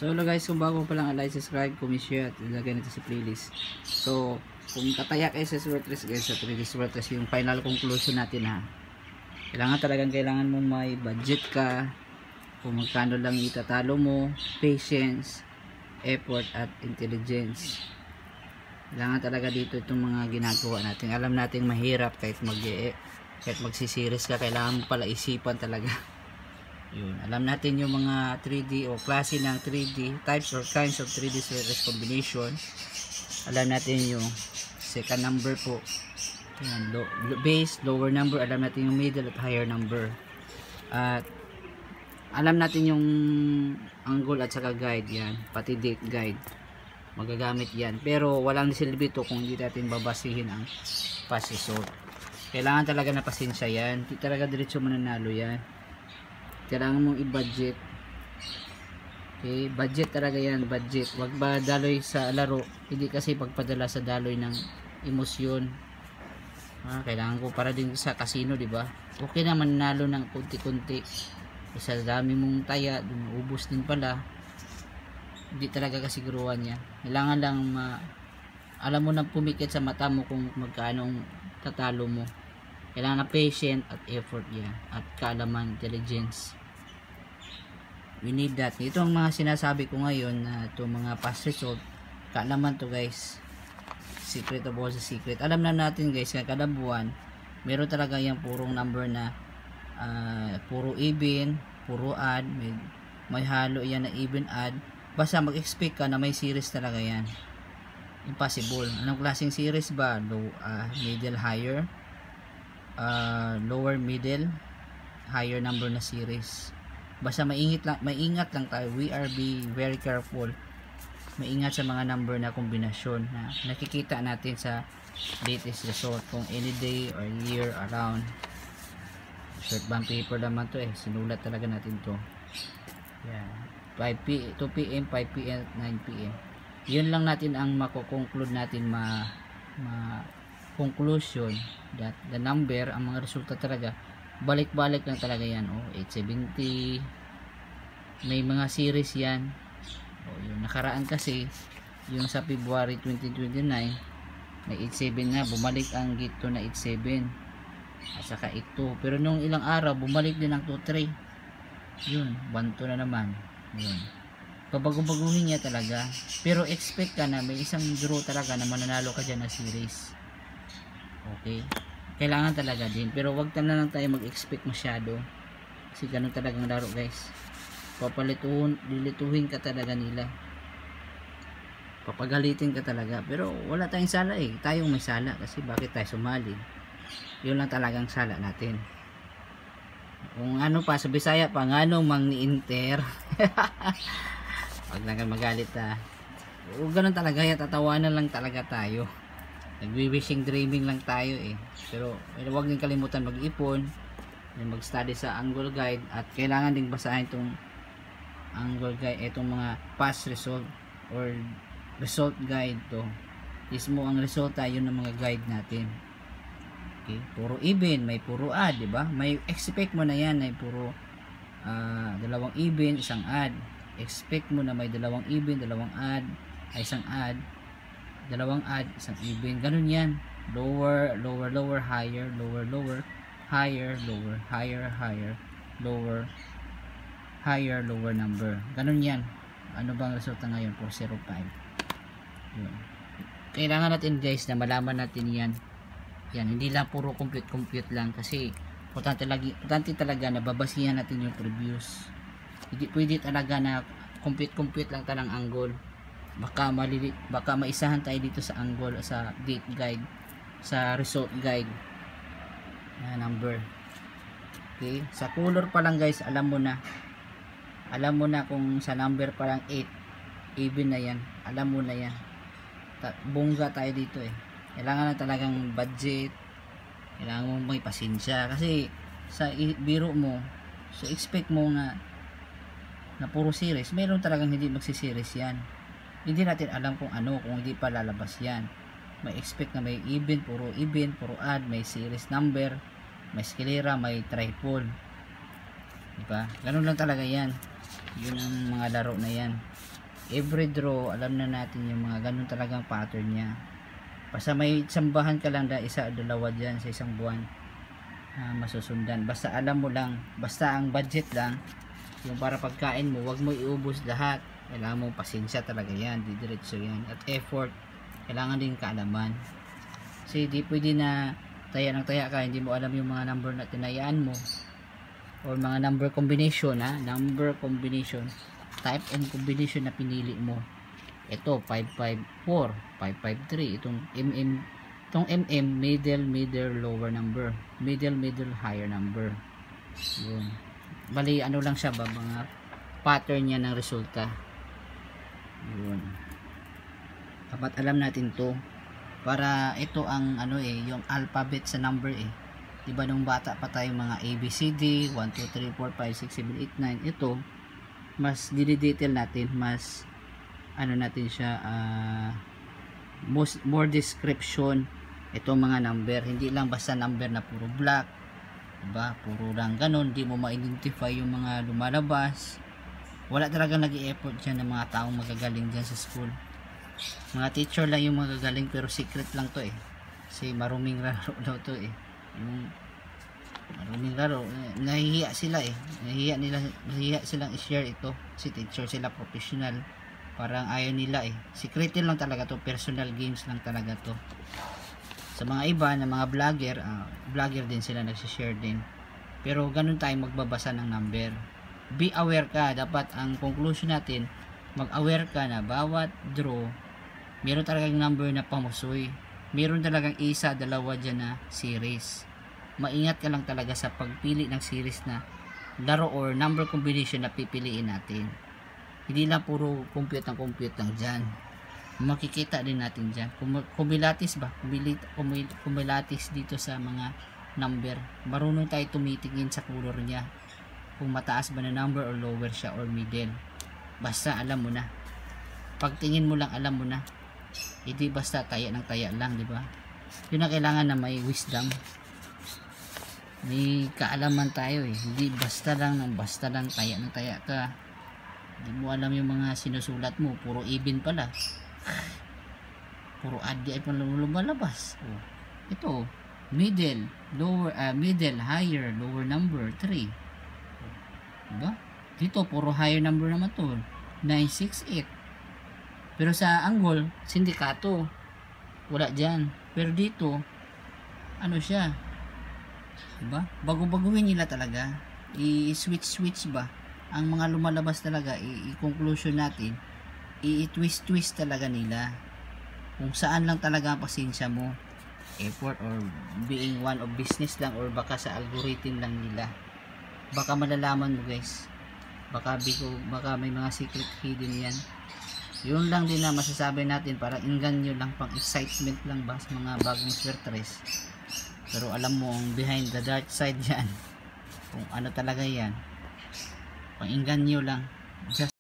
So hello guys, kung bago pa lang, like, subscribe, comment, share at ilagay nito sa playlist. So kung kataya kayo sa Swertres guys, sa 3D Swertres yung final conclusion natin ha. Kailangan mo may budget ka, kung magkano lang itatalo mo, patience, effort at intelligence. Kailangan talaga dito itong mga ginagawa natin. Alam natin mahirap kahit magsisiris ka, kailangan mo pala isipan talaga. Yun, alam natin yung mga 3D o klase ng 3D types or kinds of 3D Swertres combination. Alam natin yung second number po, yan, base, lower number. Alam natin yung middle at higher number, at alam natin yung angle at saka guide, yan, pati date guide magagamit yan. Pero walang silbi to kung hindi natin babasihin ang past result. Kailangan talaga na pasensya yan, hindi talaga diretso mananalo yan. Kailangan mong i-budget. Okay, budget talaga yan, budget. Wag ba daloy sa laro, hindi kasi pagpadala sa daloy ng emosyon. Kailangan ko para din sa casino, di ba? Okay na manalo ng kunti-kunti. Sa dami mong taya, ubos din pala. Hindi talaga kasiguruhan yan. Kailangan lang alam mo na pumikit sa mata mo kung magkano tatalo mo. Kailangan na patient at effort yan, at kaalaman, intelligence. We need that. Ito ang mga sinasabi ko ngayon na itong mga past result, kaalaman to guys. Secret of all the secret. Alam na natin guys, kada buwan meron talaga yung purong number na puro even, puro odd, may halo yan na even odd. Basta mag-expect ka na may series talaga yan. Impossible. Anong klaseng series ba? Low, middle, higher, lower, middle, higher number na series. Basta maingat lang tayo. We are be very careful. Maingat sa mga number na kombinasyon na nakikita natin sa latest result, kung any day or year around. Short band paper naman to sinulat talaga natin to. Yan. 2 PM, 5 PM, 9 PM. Yun lang natin ang mako-conclude natin, conclusion that the number, ang mga resulta talaga balik-balik lang talaga yan. 870, may mga series yan. Yung nakaraan kasi, yung sa February 2029, may 87 na, bumalik ang gito na 87 at saka 82. Pero nung ilang araw bumalik din ang 23. Yun, 1-2 na naman. Yun, pabago-baguhin niya talaga. Pero expect ka na may isang draw talaga na mananalo ka dyan na series. Okay, kailangan talaga din, pero wag na lang tayo mag-expect masyado, kasi ganun talagang laro guys. Dilituhin ka talaga nila, papagalitin ka talaga, pero wala tayong sala tayong may sala, kasi bakit tayo sumali? Yun lang talagang sala natin. Kung ano pa sa Bisaya pa, ngano mang ni-inter wag lang kayo magalit ganun talaga yan, tatawanan lang talaga tayo. Nagwi-wishing dreaming lang tayo pero huwag din kalimutan mag-ipon, mag-study sa angle guide, at kailangan ding basahin itong angle guide, itong mga past result or result guide. To mismo ang resulta, yun ang mga guide natin. Okay, puro even, may puro odd, di ba? May expect mo na yan, may puro dalawang even, isang odd. Expect mo na may dalawang even, dalawang odd, isang odd, dalawang odd, isang even. Ganun yan. Lower, lower, lower, higher, lower, lower, higher, lower, higher, higher, lower, higher, lower number. Ganun yan. Ano bang resulta ngayon? 405. Yun. Kailangan natin guys na malaman natin yan. Yan, hindi lang puro compute lang, kasi importante talaga na babasihan natin yung previous. Hindi pwede talaga na compute lang talang angle. Baka maisahan tayo dito sa angle, sa date guide, sa result guide number. Okay, sa color pa lang guys, alam mo na kung sa number pa lang 8 even na yan, alam mo na yan. Bongga tayo dito Kailangan na talagang budget, kailangan mo may pasensya, kasi sa biro mo, so expect mo nga na puro series, meron talagang hindi magsiseries yan. Hindi natin alam kung hindi pa lalabas yan. May expect na may even, puro odd, may series number, may scalera, may triple, diba? Ganun lang talaga yan. Yun ang mga laro na yan. Every draw, alam na natin yung mga ganun talagang pattern niya. Basta may sambahan ka lang na isa o dalawa dyan sa isang buwan, masusundan. Basta alam mo lang, basta ang budget lang, yung para pagkain mo, wag mo iubos lahat. Kailangan mo pasensya talaga yan, didiretso yan. At effort, kailangan din kaalaman. Kasi di pwede na taya ng taya ka, hindi mo alam yung mga number na tinayaan mo. Or mga number combination, number combination, type and combination na pinili mo. Ito 554, 553, itong middle lower number, middle higher number. Yun. Bali ano lang siya ba, mga pattern niya ng resulta. Yun. Dapat alam natin to, para ito ang yung alphabet sa number diba nung bata pa tayo mga ABCD 1, 2, 3, 4, 5, 6, 7, 8, 9, ito mas didetail natin, mas natin siya more description itong mga number, hindi lang basta number na puro black, diba, puro lang ganun, hindi mo ma-identify yung mga lumalabas. Wala talaga nag-i-effort dyan ng mga taong magagaling dyan sa school. Mga teacher lang yung magagaling, pero secret lang to kasi maruming laro daw to yung maruming laro, nahihiya sila nahihiya silang i-share ito si teacher, sila professional, parang ayaw nila secret lang talaga to, personal games lang talaga to. Sa mga iba na mga vlogger din sila nagsishare din, pero ganun tayo magbabasa ng number. Be aware ka, dapat ang conclusion natin, mag-aware ka na bawat draw meron talagang number na pamusoy, meron talagang isa, dalawa dyan na series. Maingat ka lang talaga sa pagpili ng series na laro or number combination na pipiliin natin. Hindi lang puro compute lang dyan, makikita din natin dyan kumilatis ba, kumilatis dito sa mga number. Marunong tayo tumitingin sa color niya, kung mataas ba na number or lower siya or middle. Basta alam mo na, pagtingin mo lang alam mo na, hindi basta taya ng taya lang, di ba? Yun ang kailangan na may wisdom, may kaalaman tayo hindi basta lang taya ng taya ka, hindi mo alam yung mga sinusulat mo, puro even pala, puro odd ay pala lumalabas. Ito middle, lower, middle, higher, lower number 3, diba? Dito puro higher number naman to, 968, pero sa angle sindikato wala dyan, pero dito siya, diba? Bago-baguhin nila talaga, i-switch ba ang mga lumalabas talaga, i-conclusion natin, i-twist talaga nila kung saan lang talaga ang pasensya mo, effort, or being one of business lang, or baka sa algorithm lang nila. Baka malalaman mo guys, baka may mga secret hidden yan. Yun lang din na masasabi natin, para inganyo lang, pang excitement lang ba sa mga bagong swertres. Pero alam mo ang behind the dark side yan, kung ano talaga yan, pang inganyo lang. Just